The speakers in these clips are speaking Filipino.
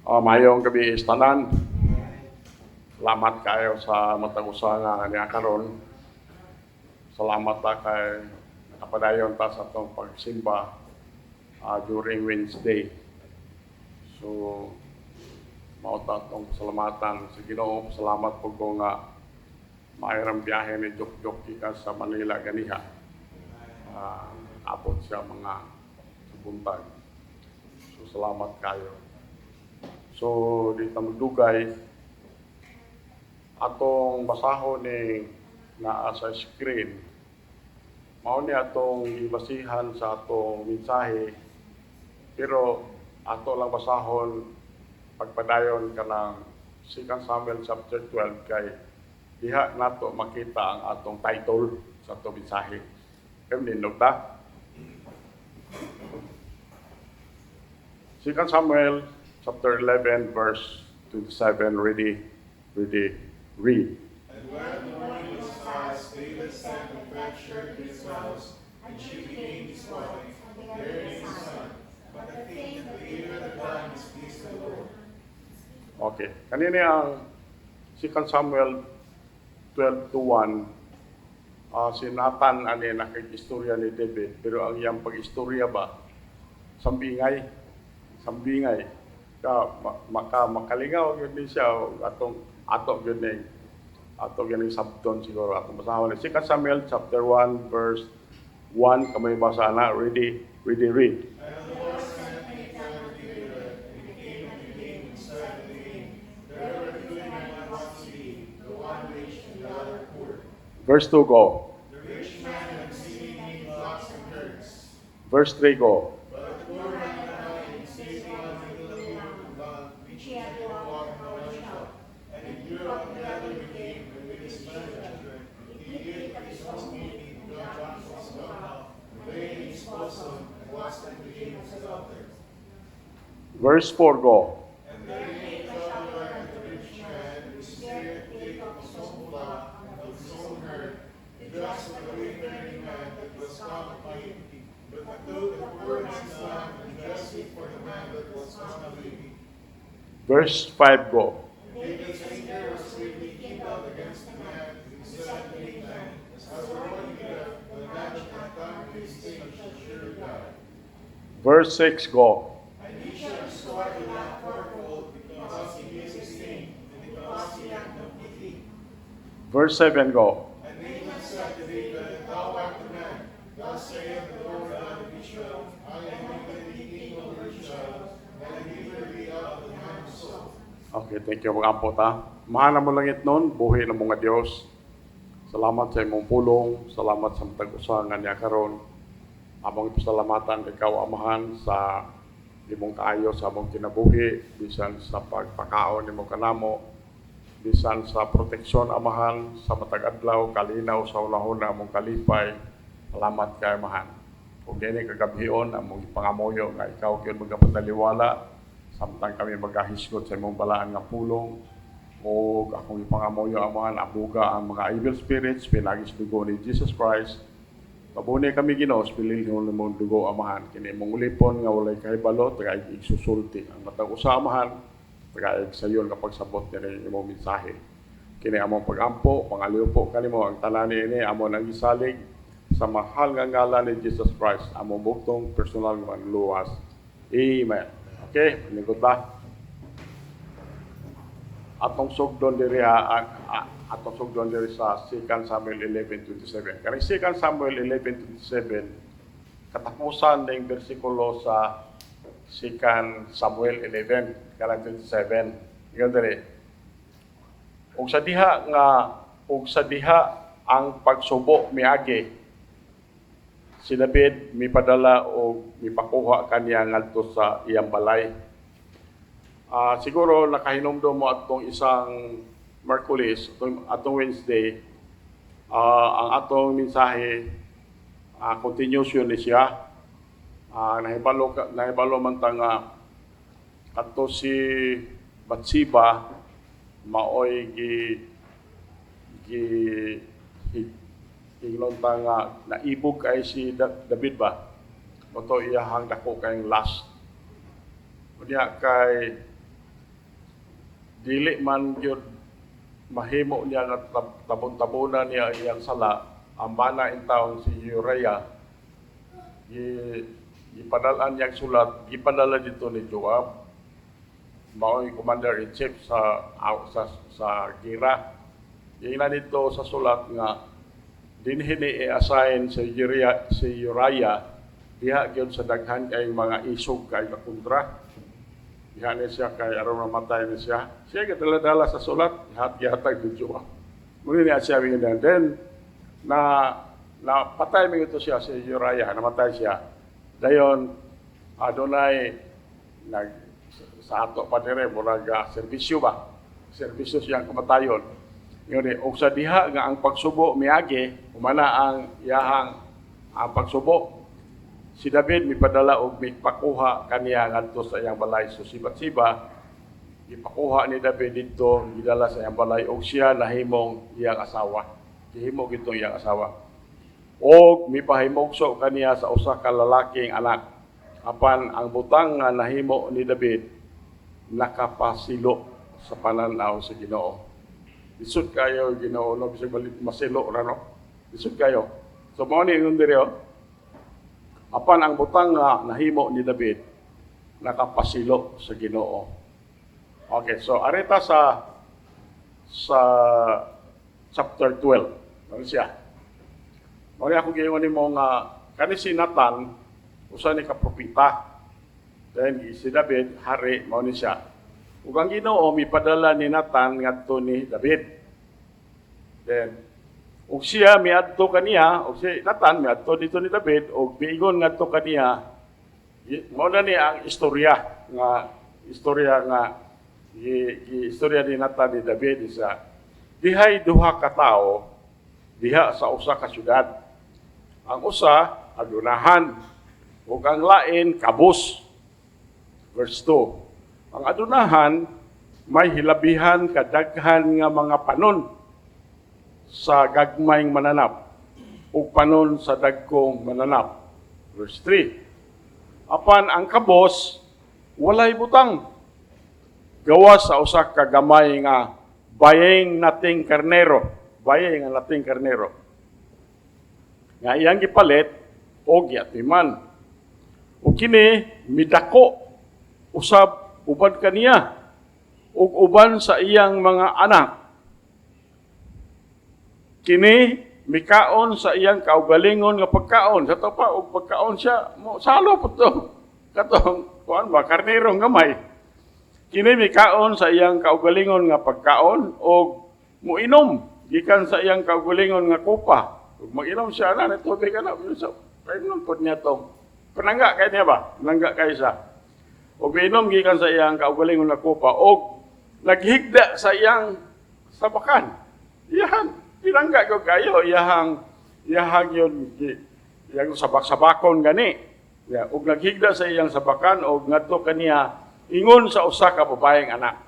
Mayong gabi istanan. Salamat kayo sa matag usa nga niya karon. Salamat ta kay nakapadayon ta sa atong pagsimba during Wednesday. So mao ta atong salamatan sa Ginoo. Salamat po ko nga maayong biyahe ni Jok gikan sa Manila ganiha. Abot siya mga buntag. So salamat kayo. So, di ta magdugay, atong basahon ni naa sa screen, mao ni atong ibasihan sa atong mensahe, pero ato lang basahon pagpadayon kanang 2 Samuel chapter 12 kay diha nato makita ang atong title sa atong mensahe. Kaya nindog ta? 2 Samuel chapter 11, verse 27, ready, read. And when the morning was past, David sent to fetch her to his house, and she became his wife, bearing a son. But the thing that David had done displeased the Lord. Okay. Kanina ang 2 Samuel 12:1, si Nathan ani nakikistorya ni David, pero ang iyang pag-istorya ba, sambingay. Makalingaw yun din siya atong yun din atong yun sabton siguro atong basahon ni 2 Samuel chapter 1 verse 1 kamay basa na ready read. And the Lord sent Nathan to David, and he came unto him and said unto him, There were 2 men in one city, the one rich and the other poor. Verse 2 go. The rich man had exceedingly flocks and herds, Verse 3 go. but the poor man had in safety unto the little land which he had to walk in one shop. And he grew up together with him and with his children. He ate of his own meat, and drank of his own milk, and lay in his bosom, and was unto him as a daughter. Verse 4 go. And there came traveler unto the rich man, whose spirit take of his own flock and of his own herd, and just of the wayfaring man that was come upon him. But took the poor man's lamb, and dressed it for the man that was come unto him. Verse 5 go. David's anger was greatly kindled against the man, and he said to Nathan, As the Lord liveth, the man that hath done these things shall surely die. Verse 6 go. And he shall restore the land fourfold, because he is his name, and because he hath no pity. Verse 7 go. And Nathan said to David, Thou art the man. Thus saith the Lord God of Israel, I am David, the king over Israel, and I deliver thee out of the hand of Saul. Okay, thank you mga ampot ha. Mahal na mo langit nun, buhi ng mga Diyos. Salamat sa imong pulong, salamat sa matag usa nga niya karon. Among pasalamatan ikaw amahan sa imong kaayo sa among kinabuhi, bisan sa pagpakaon nimo kanamo, bisan sa proteksyon amahan sa matag adlaw, kalinaw sa unahuna among kalipay. Salamat kay amahan. Kung dini kagabhion among ipangamoyo nga ikaw gyud magapadaliwala samtang kami magahisgot sa imong balaan nga pulong o akong ipangamoyo amahan abuga ang mga evil spirits pinagis dugo ni Jesus Christ. Mabunay kami Ginoo pililhon nimong dugo amahan kini imong ulipon nga walay kahibalo tagay igsusulti ang matag usa amahan tagay sayon kapag sabot ni imong mensahe. Kini among pagampo pangaliw po kanimo ang tanan ini amon ang gisalig sa mahal nga ngalan ni Jesus Christ among buktong personal nga manluwas. Amen. Okay, panikot ba? Atong sugdon diri sa 2 Samuel 11:27. Kani 2 Samuel 11:27 katapusan ning bersikulo sa 2 Samuel 11 kanang 27. Ingon diri. Ug sa diha ang pagsubo miagi si David mipadala o mipakuha kaniya ngadto sa iyang balay. Siguro nakahinomdom mo atong isang Merkulis, atong Wednesday, ang atong mensahe, continuation ni siya. Nahibalo man ta nga ato si Batsiba maoy ingon ta nga naibog kay si David ba? Oto iyahang dako kayong last. Unya kay dili man gyud mahimo niya nga tabon-tabunan niya iyang sala, ang bana in taon si Uriah, ipadalaan niyang sulat, ipadala dito ni Joab, mao'y commander-in-chief sa gira. Yung na dito sa sulat nga, dinhini i-assign si Uriah, diha gyud sa daghan kay mga isog kay kakontra. Diha ni siya kay aron mamatay ni siya. Siya gadala-dala sa sulat, gihatag ni Joab. Muli niya siya bingin. Then, patay mo ito siya, si Uriah, namatay siya. Dayon, adunay, sa ato pa dire, murag serbisyo ba? Serbisyo siyang kamatayon. Yun o sa diha nga ang pagsubo miagi, umana ang iyahang ang pagsubo. Si David mipadala og mipakuha kaniya ngadto sa iyang balay. So sibat-siba, ipakuha ni David dito, gidala sa iyang balay og siya nahimong iyang asawa. Gihimo gito iyang asawa. Og mipahimugso kaniya sa usa ka lalaking anak. Apan ang butang nga nahimo ni David nakapasilo sa pananaw sa Ginoo. Isud kayo Ginoo no bisag masilo ra no. Isud kayo. So mao ni ingon diri apan ang butang nga nahimo ni David nakapasilo sa Ginoo. Okay, so areta sa chapter 12. Ano siya? Mao ako giingon nimo nga kani si Nathan usa ni ka propeta. Then si David hari mao ni siya. Ug ang Ginoo mipadala ni Nathan ngadto ni David. Then ug siya miadto kaniya, ug si Nathan miadto dito ni David ug biingon ngadto kaniya. Mao na ni ang istorya nga istorya ni Nathan ni David isa. Dihay duha ka tawo diha sa usa ka syudad. Ang usa adunahan ug ang lain kabus. Verse 2. Ang adunahan may hilabihan kadaghan nga mga panon sa gagmayng mananap ug panon sa dagkong mananap. Verse 3. Apan ang kabos walay butang. Gawas sa usa ka gamay nga bayeng nating karnero. Bayeng nga nating karnero. Nga iyang gipalit og giatiman. Ug kini midako usab uban kaniya ug uban sa iyang mga anak. Kini mikaon sa iyang kaugalingon nga pagkaon. Sa pa og pagkaon siya mo salo pud to. Katong kuan ba karnero gamay. Kini mikaon sa iyang kaugalingon nga pagkaon og muinom gikan sa iyang kaugalingon nga kupa. Ug mag-inom siya na tubig ana so painom pud niya to. Panangga kay niya ba? Panangga kay sa. Og miinom gikan sa iyang kaugalingon nga kupa og naghigda sa iyang sabakan. Iyang pinangga ko kayo iyang yun iyang sabak-sabakon gani. Ya, og naghigda sa iyang sabakan og ngadto kaniya ingon sa usa ka babaeng anak.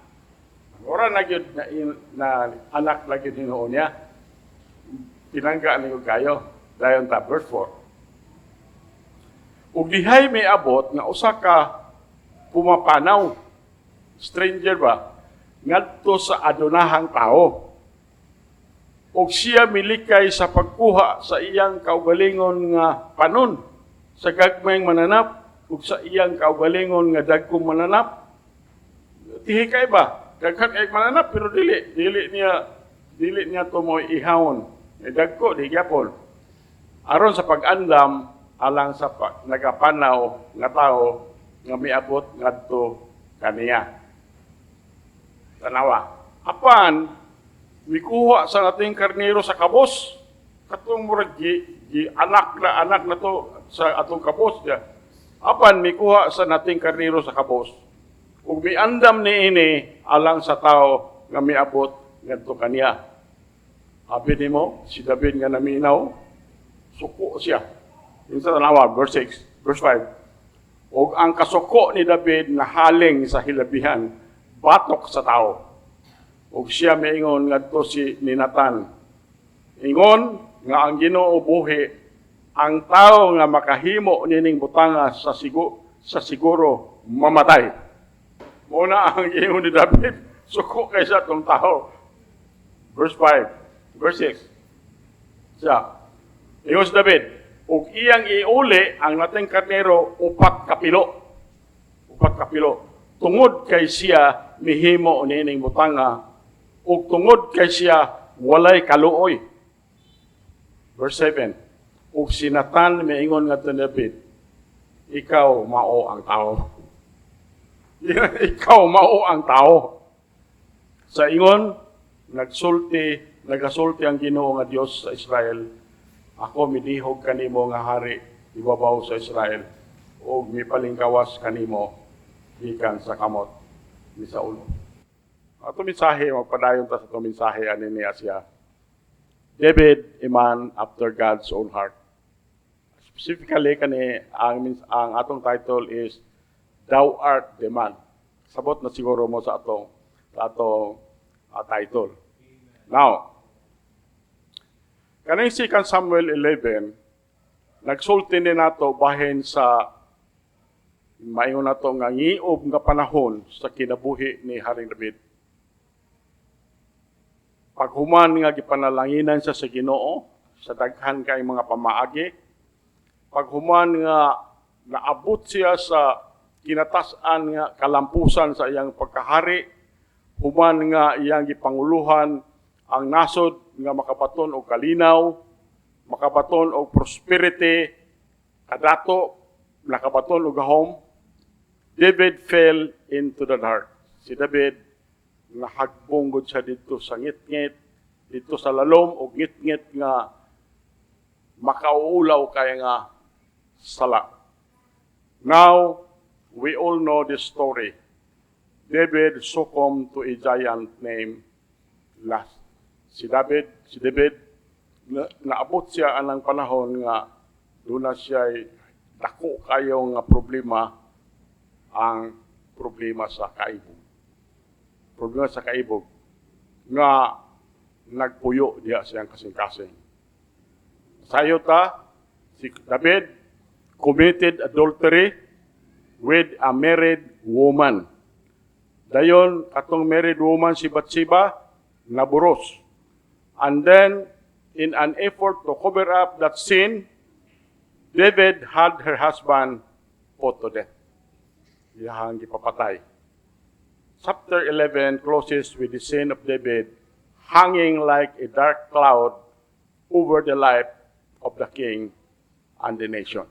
Ora na gyud na anak lagi hinuon niya. Pinangga ni ko kayo dayon ta verse 4. Ug dihay may abot nga usa ka pumapanaw stranger ba ngadto sa adunahang tao. Og siya milikay sa pagkuha sa iyang kaugalingon nga panon sa gagmayng mananap ug sa iyang kaugalingon nga dagkong mananap. Tihikay ba? Daghan kay mananap pero dili niya to mo ihawon. Dagko di gyapon. Aron sa pag-andam alang sa nagapanaw nga tao nga miabot ngadto kaniya. Tanawa. Apan mikuha sa nating karnero sa kabos. Katong murag anak na to sa atong kabos dia. Apan mikuha sa nating karnero sa kabos. Ug miandam niini alang sa tao nga miabot ngadto kaniya. Abi nimo si David nga naminaw suko siya. Yung sa tanawa verse 6, verse 5. Ug ang kasuko ni David nahaling sa hilabihan batok sa tao. Ug siya miingon ngadto si ni Nathan. Ingon nga ang Ginoo buhi ang tao nga makahimo nining butanga sa siguro mamatay. Muna ang ingon ni David, Suko kay sa atong tao. Verse 5, verse 6. Siya, ingon si David, ug iyang iuli ang nating karnero upat kapilo. Upat kapilo. Tungod kay siya mihimo nining butanga ug tungod kay siya walay kaluoy. Verse 7. Ug si Nathan miingon nga David, ikaw mao ang tao. Ikaw mao ang tao. Sa ingon, nagasulti ang Ginoo nga Dios sa Israel. Ako midihog kanimo nga hari ibabaw sa Israel ug mipalingkawas kanimo gikan sa kamot ni Saulo. Ato mensahe magpadayon ta sa ato mensahe ani ni Asya. David, a man after God's own heart. Specifically kani ang atong title is Thou art the man. Sabot na siguro mo sa atong title. Now, kaning 2 Samuel 11, nagsulti ni nato bahin sa maingon nato nga ngiob nga panahon sa kinabuhi ni Haring David. Paghuman nga gipanalanginan siya sa Ginoo sa daghan kay mga pamaagi, paghuman nga naabot siya sa kinatas-an nga kalampusan sa iyang pagkahari, human nga iyang gipanguluhan ang nasod nga makabaton og kalinaw, makabaton og prosperity, kadato, nakabaton og gahom. David fell into the dark. Si David nahagbong gud siya dito sa ngit-ngit, dito sa lalom og ngit-ngit nga makauulaw kay nga sala. Now, we all know this story. David succumbed to a giant named Lust. Si David naabot siya anang panahon nga doon na siya dako kayo nga problema, ang problema sa kaibog. Problema sa kaibog nga nagpuyo diya siyang kasing-kasing. Sayo ta, si David committed adultery with a married woman. Dayon, katong married woman si Bathsheba, naburos. And then, in an effort to cover up that sin, David had her husband put to death. Iyahang gipapatay. Chapter 11 closes with the scene of David hanging like a dark cloud over the life of the king and the nation.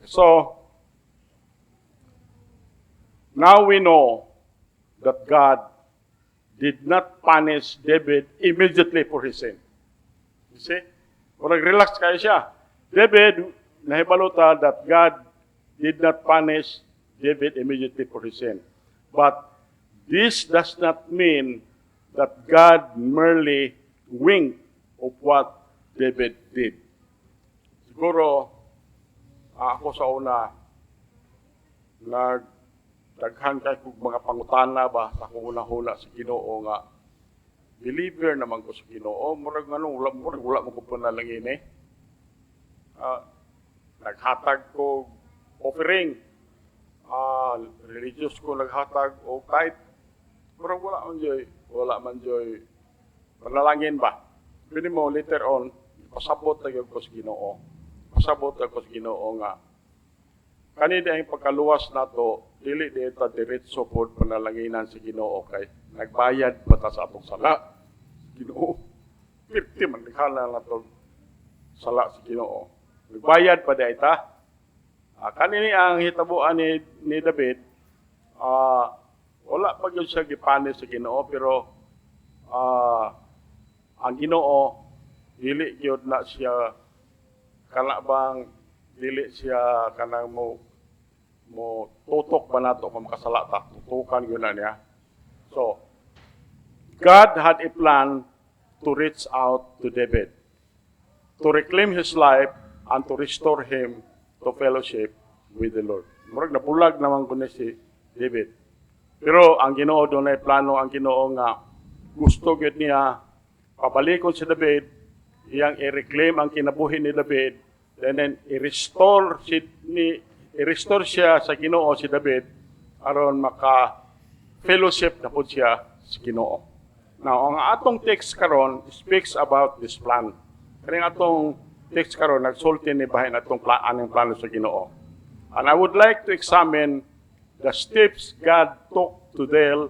So, now we know that God did not punish David immediately for his sin. You see? Kung nag-relax kayo siya. David, nahibaluta that God did not punish David immediately for his sin. But this does not mean that God merely winked of what David did. Siguro, ako sa una, daghan kay kog mga pangutana ba sa akong una-huna sa Ginoo nga believer naman ko sa Ginoo, murag wala mo ko panalangin eh. Naghatag ko offering, religious ko naghatag o tithe, murag wala man joy panalangin ba. Pwede mo later on pasabot na ko sa Ginoo. Pasabot ako sa Ginoo nga kanina ang pagkaluwas nato, dili dito diretso pod panalanginan sa Ginoo kay nagbayad pa ta sa atong sala. Ginoo, pirti man dikhala nato sala sa Ginoo. Nagbayad pa dai ta. Kanini ang hitabuan ni David, wala pa gyud siya gipanis sa Ginoo pero ang Ginoo dili gyud na siya kana bang dili siya kanang mo tutok ba nato kung makasala ta, tutukan yun na niya. So, God had a plan to reach out to David, to reclaim his life and to restore him to fellowship with the Lord. Murag nabulag naman ko si David. Pero ang Ginoo doon ay plano, ang Ginoo nga gusto gyud niya pabalikon si David, iyang i-reclaim ang kinabuhi ni David, and then i-restore siya sa Ginoo si David aron maka fellowship na po siya sa Ginoo. Now, ang atong text karon speaks about this plan. Kaning atong text karon nagsulti ni bahin atong anong plano sa Ginoo. And I would like to examine the steps God took to deal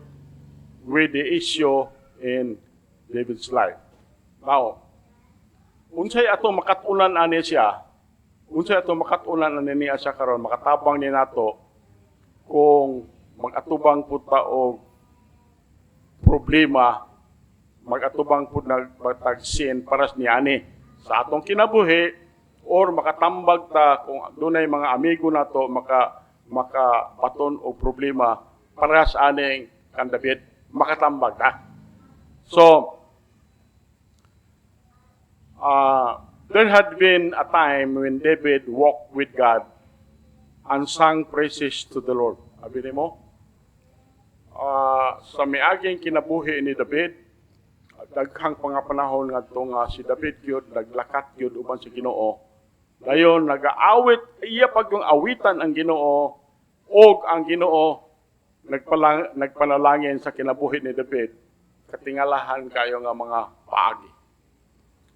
with the issue in David's life. Now, unsay atong makatunan ani siya, unsay atong makatunan ani niya siya karon, makatabang ni nato kung magatubang pud ta og problema, magatubang pud nagbatag sin para niya ani sa atong kinabuhi, or makatambag ta kung dunay mga amigo nato makapaton og problema para sa aning kan David, makatambag ta. So, there had been a time when David walked with God and sang praises to the Lord. Abi mo, sa miaging kinabuhi ni David, daghang pangapanahon nga si David yun, naglakat yun uban sa Ginoo. Dayon, nag-aawit, iya pag yung awitan ang Ginoo, og ang Ginoo nagpanalangin sa kinabuhi ni David, katingalahan kayo nga mga paagi.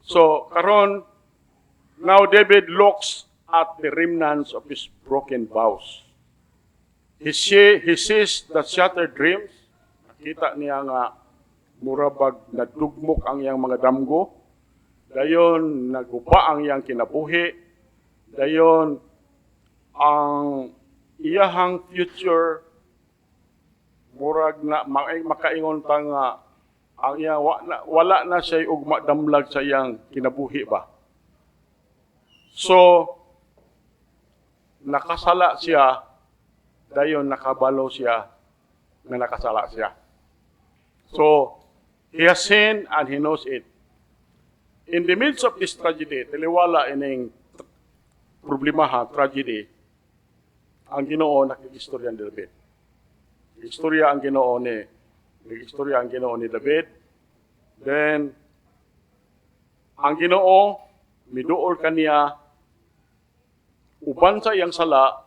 So, karon, now David looks at the remnants of his broken vows. He sees the shattered dreams. Nakita niya nga murabag nadugmok ang iyang mga damgo. Dayon, naguba ang iyang kinabuhi. Dayon, ang iyahang future, murag na makaingon ta nga ang iya wala na siya ugma damlag sa iyang kinabuhi ba. So nakasala siya, dayon nakabalo siya na nakasala siya. So he has sinned and he knows it. In the midst of this tragedy, taliwala ining problemaha, tragedy, ang Ginoo nakigistorya ni David. Istorya ang Ginoo ni David. Then, ang Ginoo, miduol kaniya, uban sa iyang sala,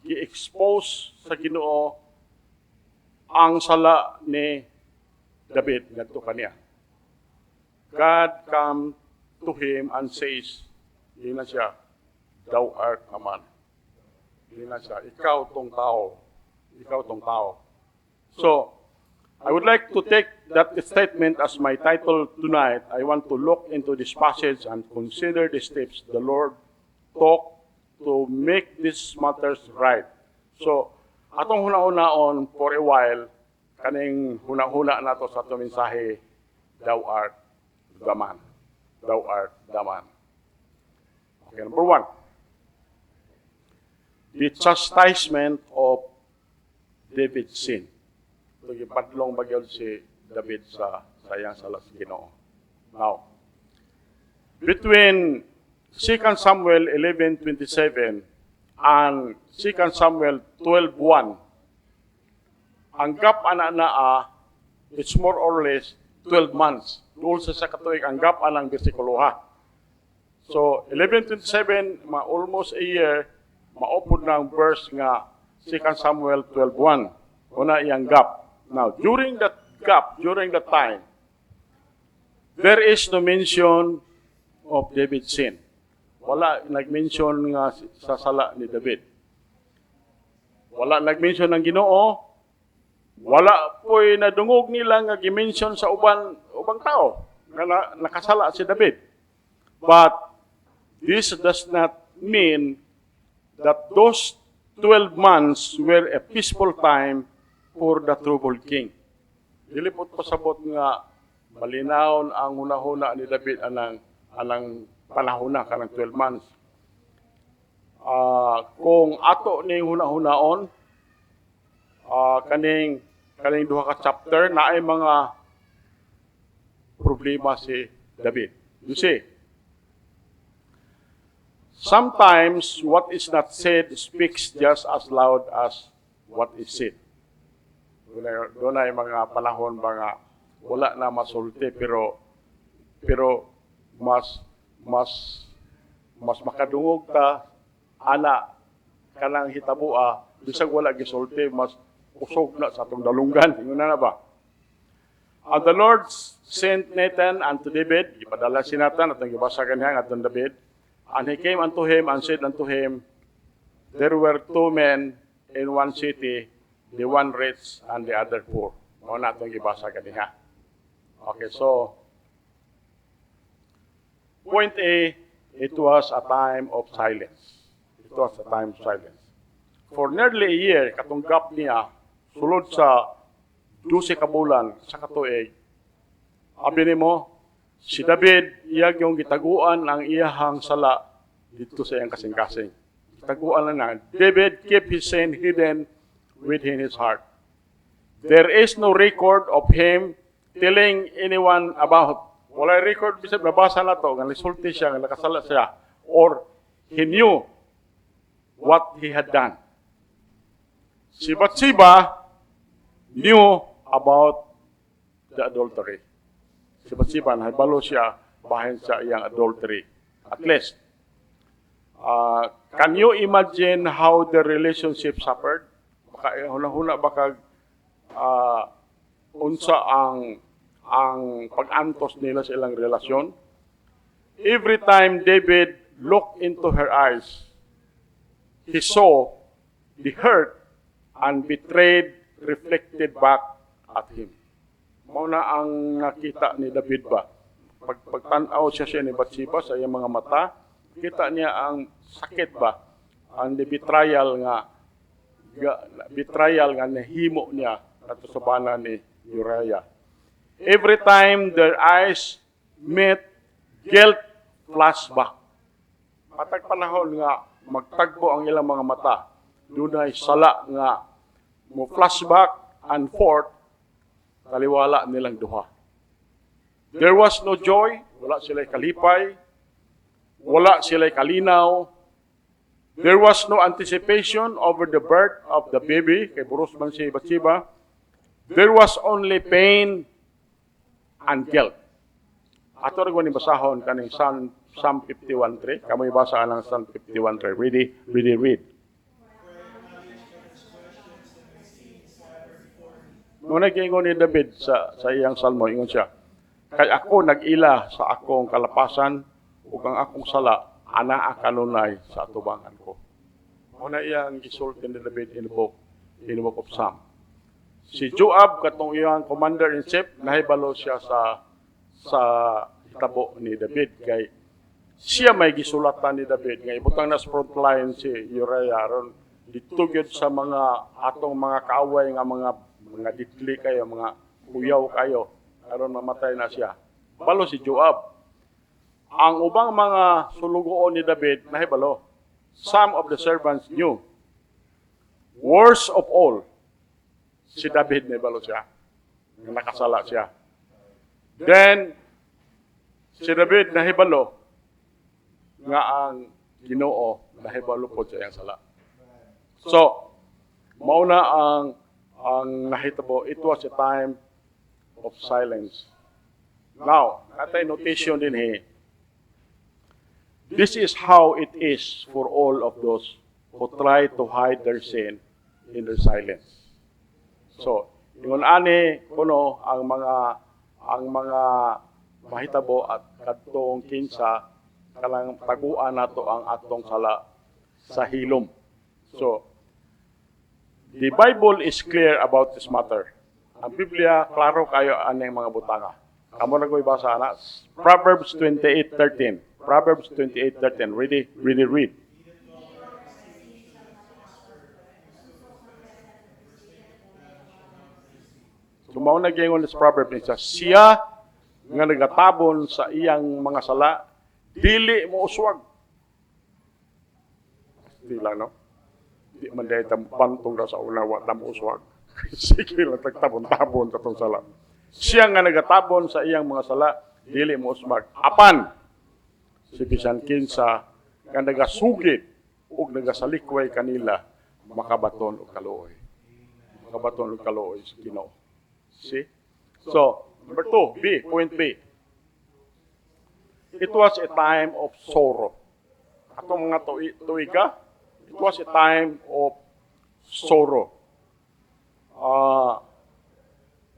gi-expose sa Ginoo ang sala ni David, ngadto kaniya. God come to him and says, hindi na siya, thou art a man. Hindi na siya, ikaw tong tao. So, I would like to take that statement as my title tonight. I want to look into this passage and consider the steps the Lord took to make these matters right. So, atong huna-hunaon for a while, kaning huna-huna nato sa atong mensahe, thou art the man. Thou art the man. Okay, number 1. The chastisement of David's sin. Ito gipadlong bagyo si David sa iyang sala sa Ginoo. Now, between 2 Samuel 11:27 and 2 Samuel 12:1, ang gap ana it's more or less 12 months. Doon sa katuig, ang gap anang bersikulo ha. So, 11:27, almost a year, maupod na ang verse nga 2 Samuel 12:1. Una iyang gap. Now, during that time, there is no mention of David's sin. Wala nag-mention nga sa sala ni David. Wala nag-mention ng Ginoo. Wala po'y nadungog nila nga gi-mention sa ubang tao nga nakasala si David. But this does not mean that those 12 months were a peaceful time for the troubled king. Dilipot pasabot nga malinaw ang hunahuna ni David anang panahon na kanang 12 months. Kung ato ning hunahunaon, kaning duha ka chapter na ay mga problema si David. You see, sometimes what is not said speaks just as loud as what is said. Doon ay mga panahon ba nga wala na masulti pero mas makadungog ta ana kanang hitabua bisag wala gisulti mas usog na sa atong dalunggan. Ingon na ba? And the Lord sent Nathan unto David, ipadala si Nathan, at nagibasa kaniya atong David, and he came unto him and said unto him, there were two men in one city, the one rich and the other poor. Mao na atong ibasa kaniya. Okay, so, point A, it was a time of silence. It was a time of silence. For nearly a year, katunggap niya, sulod sa 12 ka bulan sa katuig, abi nimo, si David, iyag yung gitaguan ang iyahang sala dito sa iyang kasing-kasing. Gitaguan na David kept his sin hidden within his heart. There is no record of him telling anyone about. Wala record, bisag nabasa na to, nga nisulti siya, nga nakasala siya, or he knew what he had done. Si Bathsheba knew about the adultery. Si Bathsheba, nahibalo siya bahin sa iyang adultery. At least, can you imagine how the relationship suffered? Baka, huna-huna baka unsa ang pag-antos nila sa ilang relasyon. Every time David looked into her eyes, he saw the hurt and betrayed reflected back at him. Mauna ang nakita ni David ba? Pagtanaw siya ni Bathsheba sa iyang mga mata, kita niya ang sakit ba? Ang betrayal nga nahimo niya at sa bana ni Uriah. Every time their eyes met, guilt flashback. Matag panahon nga magtagbo ang ilang mga mata, dunay sala nga mo flashback and forth, taliwala nilang duha. There was no joy, wala sila'y kalipay, wala sila'y kalinaw. There was no anticipation over the birth of the baby, kay buros man si Bathsheba. There was only pain and guilt. Ato rin ko ni basahon kaning Psalm 51:3. Kamoy basa ng Psalm 51:3. Ready, read. Nung nag-ingon ni David sa iyang salmo, ingon siya, kay ako nag-ila sa akong kalapasan, ug ang akong sala, ana kanunay sa atubangan ko. Muna iyang gisulti ni David in the book of Psalm. Si Joab, katong iyang commander-in-chief, nahibalo siya sa hitabo ni David. Kay siya may gisulatan ni David. Nga ibutang na sa front line si Uriah. Ron, ditugyod sa atong mga kaaway nga mga ditli kayo, mga kuyaw kayo. Aron mamatay na siya. Balo si Joab. Ang ubang mga sulugoon ni David, nahibalo. Some of the servants knew. Worst of all, si David nahibalo siya. Nakasala siya. Then, si David nahibalo nga ang Ginoo nahibalo po sa iyang sala. So, mauna ang nahitabo, it was a time of silence. Now, natay notation din this is how it is for all of those who try to hide their sin in their silence. So, ingon ani kuno ang mga mahitabo at kadtong kinsa kalang taguan nato ang atong sala sa hilom. So, the Bible is clear about this matter. Ang Biblia, klaro kayo aning mga butanga. Kamo na ko ibasa na. Proverbs 28:13. Proverbs 28:13. Ready, read. Sumaw na gingon sa Proverbs niya, siya nga nagatabon sa iyang mga sala, dili mo uswag. Di lang, no? Di man dahil pantong na sa una, wala mo uswag. Sige lang, tagtabon-tabon sa itong sala. Siya nga nagatabon sa iyang mga sala, dili mo uswag. Apan, si bisan kinsa nga nagasugid o nagasalikway kanila, makabaton o kaluoy. Makabaton o kaluoy sa Ginoo. See? So, number 2, point B. It was a time of sorrow. Atong mga tuiga, it was a time of sorrow.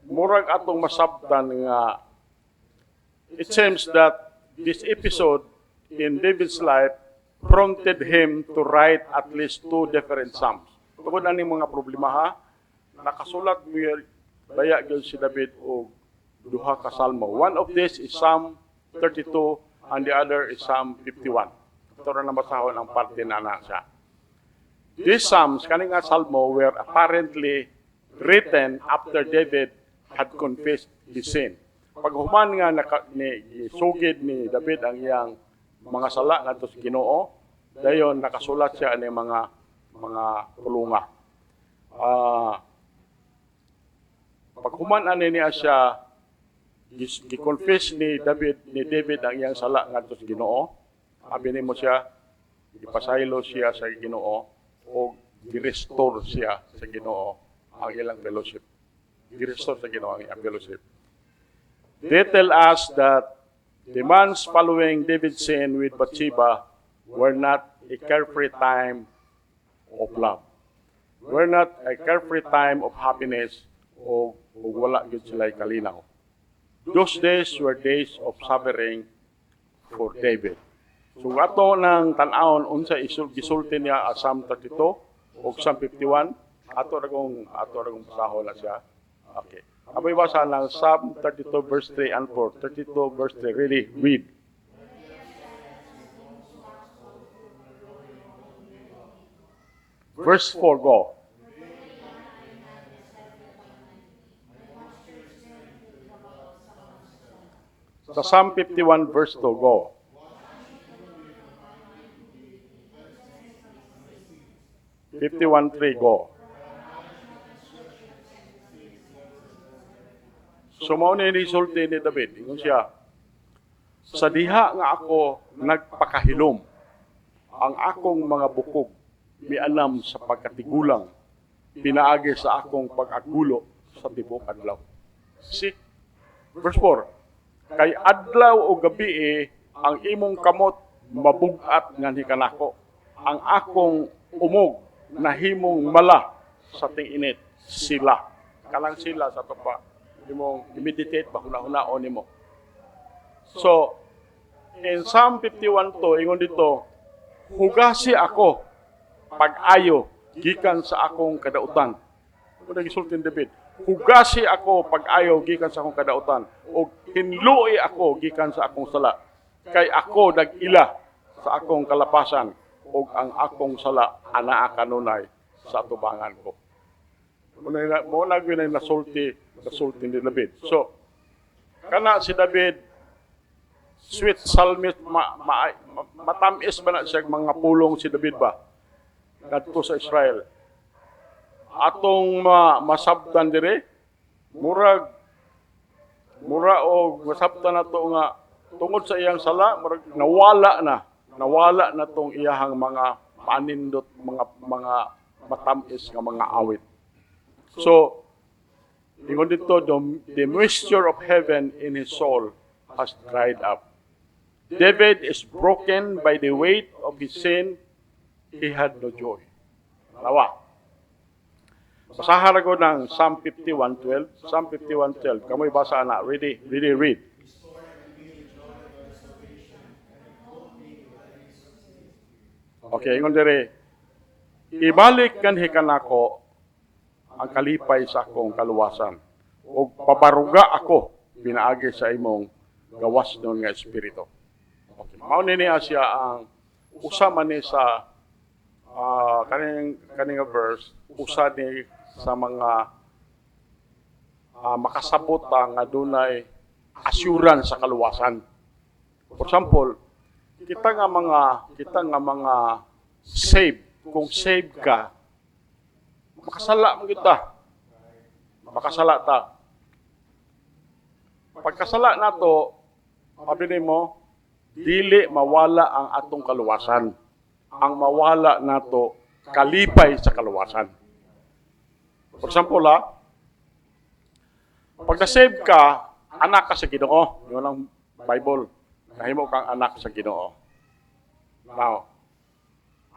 murag atong masabtan nga it seems that this episode in David's life prompted him to write at least 2 different psalms. Tungod ani mga problema ha, nakasulat baya gyud si David og duha ka salmo. One of this is Psalm 32 and the other is Psalm 51. Ito na nabasahon ang parte na siya. These psalms, kaning nga salmo, were apparently written after David had confessed his sin. Pag human nga sugid ni David ang iyang mga sala ngadto sa Ginoo, dayon nakasulat siya ani mga pulunga. Pag human ani niya siya gi-confess ni David ang iyang sala ngadto sa Ginoo, abi nimo siya gipasaylo siya sa Ginoo o gi-restore siya sa Ginoo ang ilang fellowship. Gi-restore sa Ginoo ang fellowship. They tell us that the months following David's sin with Bathsheba were not a carefree time of love. Were not a carefree time of happiness o wala gyud sila kalinaw. Those days were days of suffering for David. So ato nang tan-awon unsa gisulti niya sa Psalm 32 o Psalm 51, ato ra kong basahon na siya. Okay. Aboy basa ng Psalm 32 verse 3 and 4. 32 verse 3, really read. Verse 4, go. Sa Psalm 51 verse 2, go. (51:3), go. So mao ni resulti ni David, ingon siya, sa diha nga ako nagpakahilom, ang akong mga bukog mianam sa pagkatigulang, pinaagi sa akong pag-agulo sa tibok adlaw. See? Verse 4, kay adlaw o gabi ang imong kamot mabugat nga hikanako, ang akong umog nahimong mala sa ting-init sila. Kalang sila sa tupa. Imong i-meditate ba huna-hunaon nimo. So, in Psalm 51:2, ingon dito, hugasi ako pag-ayo gikan sa akong kadautan. Ano gisulti ni David? Hugasi ako pag-ayo gikan sa akong kadautan o hinluoy ako gikan sa akong sala. Kay ako nag-ila sa akong kalapasan o ang akong sala anaa kanunay sa atubangan ko. Mo na gyud nasulti ni David. So, kana si David, sweet psalmist, matamis ba na siya mga pulong si David ba? Ngadto sa Israel. Atong masabtan dire, mura o masabtan na to nga tungod sa iyang sala, murag nawala na tong iyahang mga panindot, mga matamis nga mga awit. So, ingon dito, the moisture of heaven in his soul has dried up. David is broken by the weight of his sin. He had no joy. Nawa. Basahan ko ng Psalm 51:12. Psalm 51:12. Kamoy basa na. Ready read. Okay, ingon dire. Ibalik kanhi kanako ang kalipay sa akong kaluwasan. O pabaruga ako pinaagi sa imong gawas nun nga espiritu. Okay. Mao ni siya ang usa man ni sa kaning verse, usa ni sa mga makasabot nga dunay assurance sa kaluwasan. For example, kita nga mga save, kung save ka, makasala mo kita. Makasala ta. Pagkasala nato, sabi nimo, dili mawala ang atong kaluwasan. Ang mawala nato kalipay sa kaluwasan. For example, pag na-save ka, anak ka sa Ginoo. Yun ang Bible. Nahimo kang anak sa Ginoo. Now,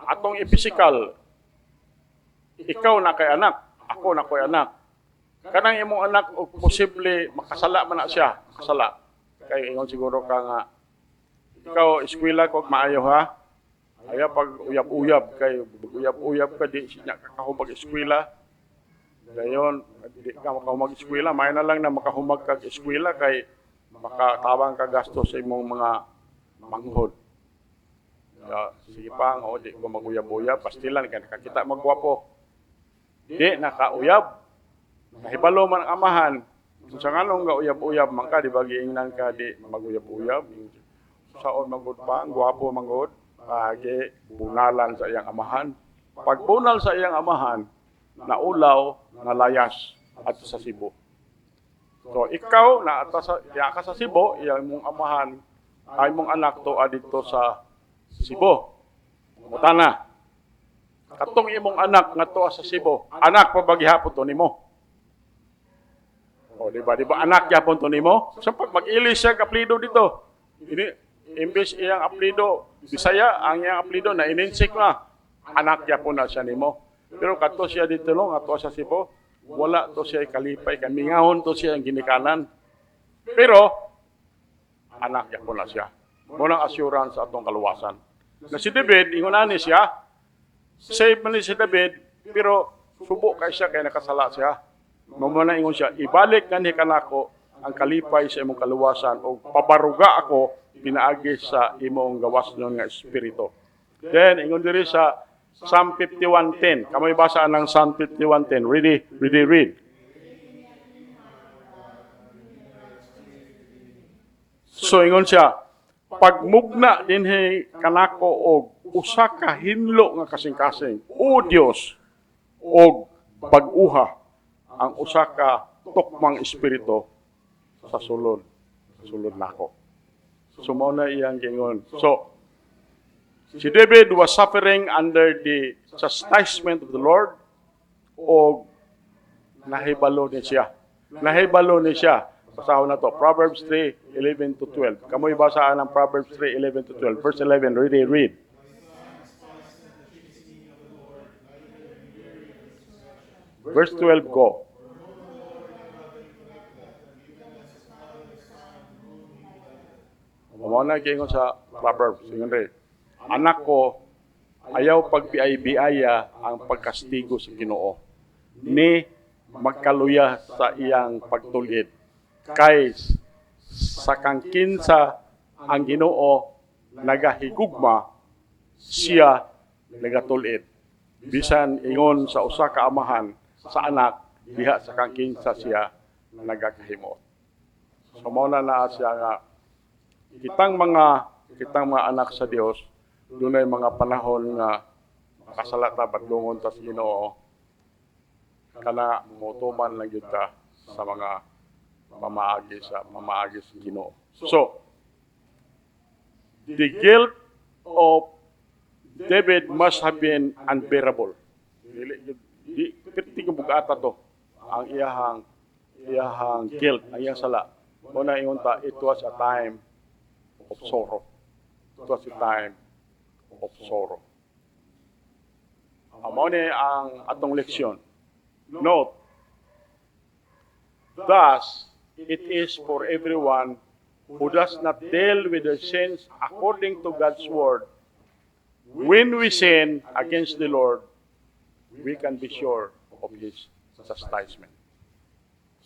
atong physical, ikaw na kay anak, ako na ko'y anak. kanang imong anak og posible makasala man na siya, makasala. Kay ingon siguro ka nga ikaw eskwela kog maayo ha. Aya pag uyab-uyab kay uyab-uyab ka di siya kakahumag eskwela. Dayon di ka makahumag eskwela, may na lang na makahumag kag eskwela kay makatabang ka gasto sa imong mga manghod. Sige pa, di ko mag-uyab-uyab, pastilan ka nakakita magwapo. Di nakauyab. Nahibalo man ang amahan. Kung sa nganong nga uyab-uyab man ka, di ba giingnan ka di mag-uyab-uyab. Saon manggod pa, ang gwapo manggod, agi bunalan sa iyang amahan. Pag bunal sa iyang amahan, naulaw, nalayas at sa Cebu. So ikaw na iya ka sa Cebu, iyang mong amahan, ay mong anak to adito sa Cebu. Mutana. Katong imong anak nga to sa Cebu, anak pa bagihapon to nimo. O di ba anak gyapon to nimo? So pag mag-ilis siya kaplido dito. Ini imbes iyang apelyido Bisaya, ang iyang apelyido na ininsik na anak gyapon na siya nimo. Pero kadto siya dito no, ato sa Cebu, wala to siya kalipay kan mingahon to siya ang ginikanan. Pero anak gyapon na siya. Mo nang assurance sa atong kaluwasan. Na si David, ingon ani siya, save man ni si David, pero subo kay siya kay nakasala siya. Mamuna ingon siya, ibalik nga ni kanako ang kalipay sa imong kaluwasan o pabaruga ako pinaagi sa imong gawas nun nga espiritu. Then, ingon diri sa Psalm 51:10. Kamoy basa ng Psalm 51:10. Ready, read. So, ingon siya, pagmugna dinhi kanako og usa ka hinlo nga kasing-kasing, o Dios, og pag-uha ang usa ka tukmang espiritu sa sulod nako. So mao na iyang gingon. So si David was suffering under the chastisement of the Lord o nahibalo ni siya. Basahon na to, Proverbs 3:11-12. Kamoy basaan ng Proverbs 3:11-12. Verse 11, read. Verse 12, go. Muna kayo sa Proverbs. Anak ko, ayaw pagbiay-biaya ang pagkastigo sa Ginoo. Ni magkaluya sa iyang pagtulid. Kay sa kangkinsa ang Ginoo nagahigugma, siya nagatulid. Bisan ingon sa usa ka amahan sa anak, diha sa kangkinsa siya nagakahimo. So mao na siya nga kitang mga anak sa Dios, dunay mga panahon nga makasala ta badlongon ta sa Ginoo. Kana motuman lang gyud ta sa mga mamaagi sa Ginoo. So, the guilt of David must have been unbearable. Di perti ko bugata to ang iyahang guilt, ang iyang sala. Muna ingon ta, it was a time of sorrow. It was a time of sorrow. Mao ni ang atong leksyon. Note, thus, it is for everyone who does not deal with their sins according to God's word. When we sin against the Lord, we can be sure of His chastisement.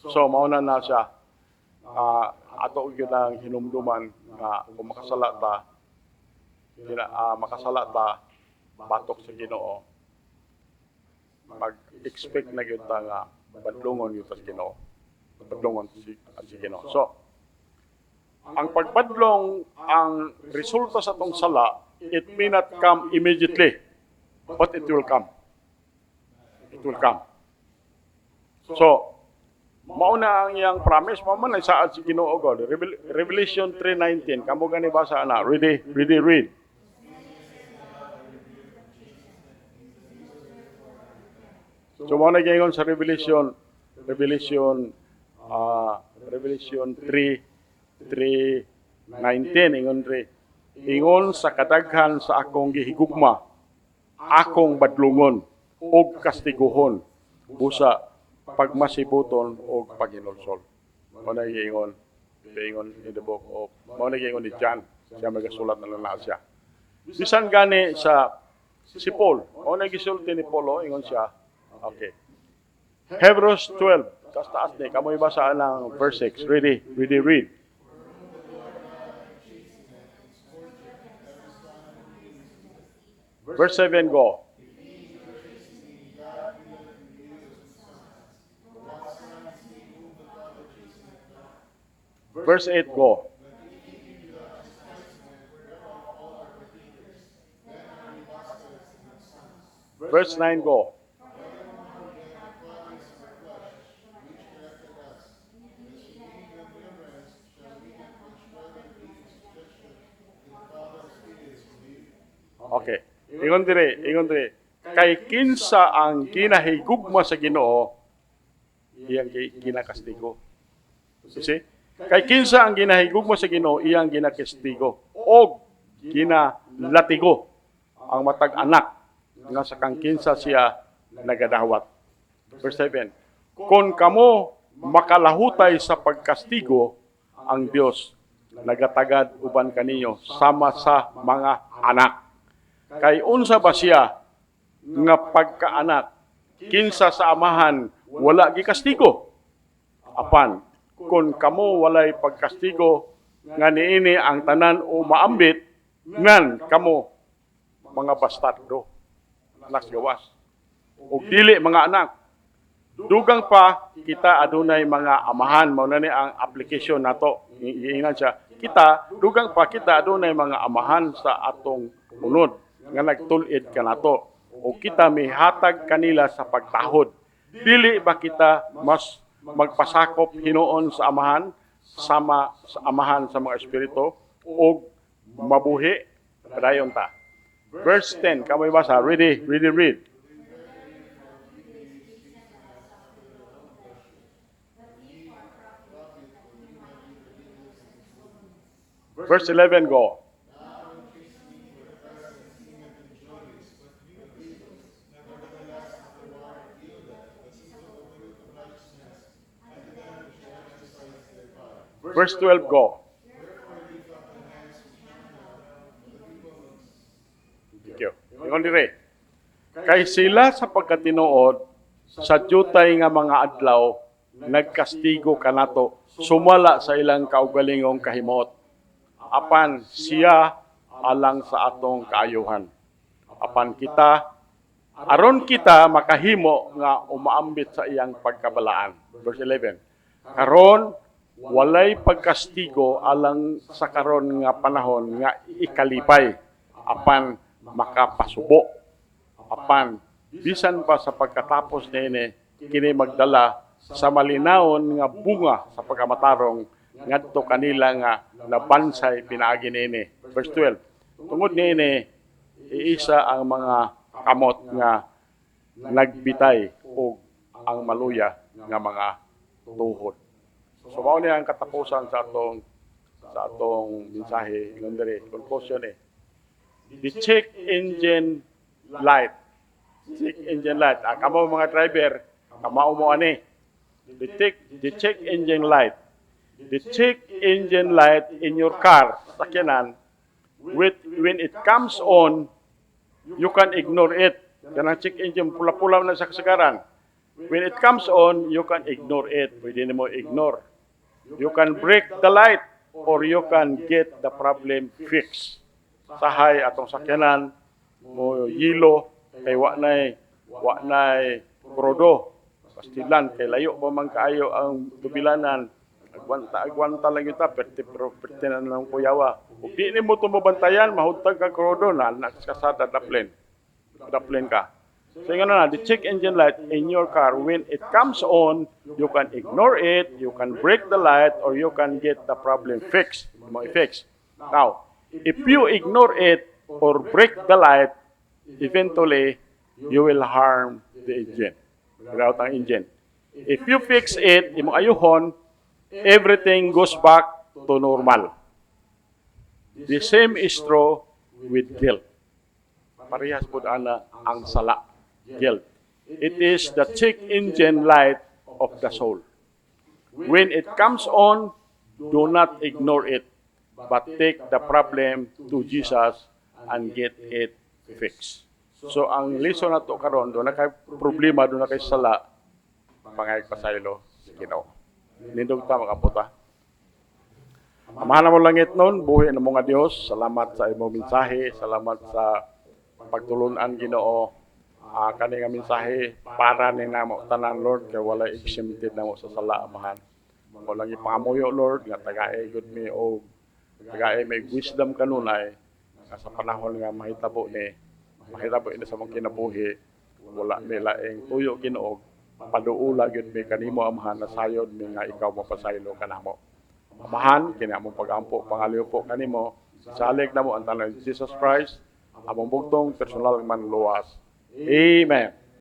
So, mauna na siya. Ato yun ang hinumduman na kung makasala ta, batok sa Ginoo, mag-expect na yun ta nga badlongon yun sa Ginoo. Badlongon sa Ginoo. So, ang pagbadlong, ang resulta sa tong sala, it may not come immediately, but it will come. It will come. So, mauna ang iyang promise, maman ay saad si Ginoo God. Revelation 3:19, kamo gani basa na. Ready, read. So, mauna gingon sa Revelation 3:19, ingon sa kadaghan sa akong gihigugma, akong badlungon, og kastiguhon, busa pagmasibuton o paghinulsol. Mao na giingon in the book of, mao na giingon ni John, siya magasulat na lang siya. Bisan gani sa si Paul, mao na gisulti ni Paul, ingon siya. Okay. Hebrews 12, taas ni, kamoy basa ng verse 6. Ready, read. Verse 7, go. Verse 8, go. Verse 9, go. Okay. Ingon dire. Kay kinsa ang ginahigugma sa Ginoo, iyang ginakastigo. See? Kay kinsa ang ginahigugma sa Ginoo, iyang ginakastigo. O ginalatigo ang matag anak nga sa kang kinsa siya nagadawat. Verse 7. Kung kamo makalahutay sa pagkastigo, ang Dios nagatagad uban kaninyo sama sa mga anak. Kay unsa ba siya nga pagkaanak kinsa sa amahan wala gikastigo? Apan kung kamo walay pagkastigo nga niini ang tanan o maambit ngan kamo mga bastardo, anak gawas o dili mga anak. Dugang pa kita adunay mga amahan, mao na ni ang application nato. Giingnan siya. Dugang pa kita adunay mga amahan sa atong unod nga nagtul-id kanato o kita mihatag kanila sa pagtahod. Dili ba kita mas magpasakop hinuon sa amahan sama sa amahan sa mga espiritu o mabuhi? Padayon ta. Verse 10, kamoy basa. Ready, read. Verse 11, go. Verse 12, go. Thank you. Ingon dire. Kay sila sa pagkatinuod, sa jutay nga mga adlaw, nagkastigo kanato, sumala sa ilang kaugalingong kahimot. Apan siya alang sa atong kaayuhan. Apan kita, aron kita makahimo nga umaambit sa iyang pagkabalaan. Verse 11. Karon, walay pagkastigo alang sa karon nga panahon nga ikalipay. Apan makapasubo. Apan, bisan pa sa pagkatapos niini, kini magdala sa malinawon nga bunga sa pagkamatarong ngadto kanila nga nabansay pinaagi niini. Verse 12. Tungod niini, iisa ang mga kamot nga nagbitay o ang maluya nga mga tuhod. So mao ni ang katapusan sa atong mensahe ingon diri conclusion the check engine light. Check engine light. Kamo mga driver, kamao mo ani. The check engine light. The check engine light in your car, sakyanan, when it comes on, you can ignore it. Kanang check engine, pula-pula na sa kasagaran. When it comes on, you can ignore it. Pwede mo ignore. You can break the light or you can get the problem fixed. Sahay atong sakyanan, mo yilo, kay wa nay krodo. Pastilan, kay layo pa man kaayo ang tubilanan. Agwanta lang ita, perte na ng kuyawa. Kung di ni mo tumubantayan, mahutag ka krodo na, nakasada daplane ka. So yung the check engine light in your car, when it comes on, you can ignore it, you can break the light, or you can get the problem fixed. Now, if you ignore it or break the light, eventually, you will harm the engine. Without ang engine. If you fix it, imong ayuhon, everything goes back to normal. The same is true with guilt. Parehas po ana ang sala, guilt. It is the check engine light of the soul. When it comes on, do not ignore it, but take the problem to Jesus and get it fixed. So ang lesson na to karon, do na kay problema, do na kay sala, pangay pasaylo si Ginoo. Nindog ta makaputa. Amahan mo langit nun, buhi na mga Diyos. Salamat sa imong mensahe, salamat sa pagtulunan Ginoo. Kani nga mensahe para ni namo tanan Lord kay wala exempted namo sa sala amahan. Mo lang ipangamuyo Lord nga tagae gud mi og tagae may wisdom kanunay nga sa panahon nga mahitabo ni sa mong kinabuhi wala mi laing tuyo Ginoo paduula gyud mi kanimo amahan na sayod mi nga ikaw mapasaylo kanamo. Amahan kini among pagampo pangaliw po kanimo salig namo ang tanan Jesus Christ among bugtong personal man luwas. Amen.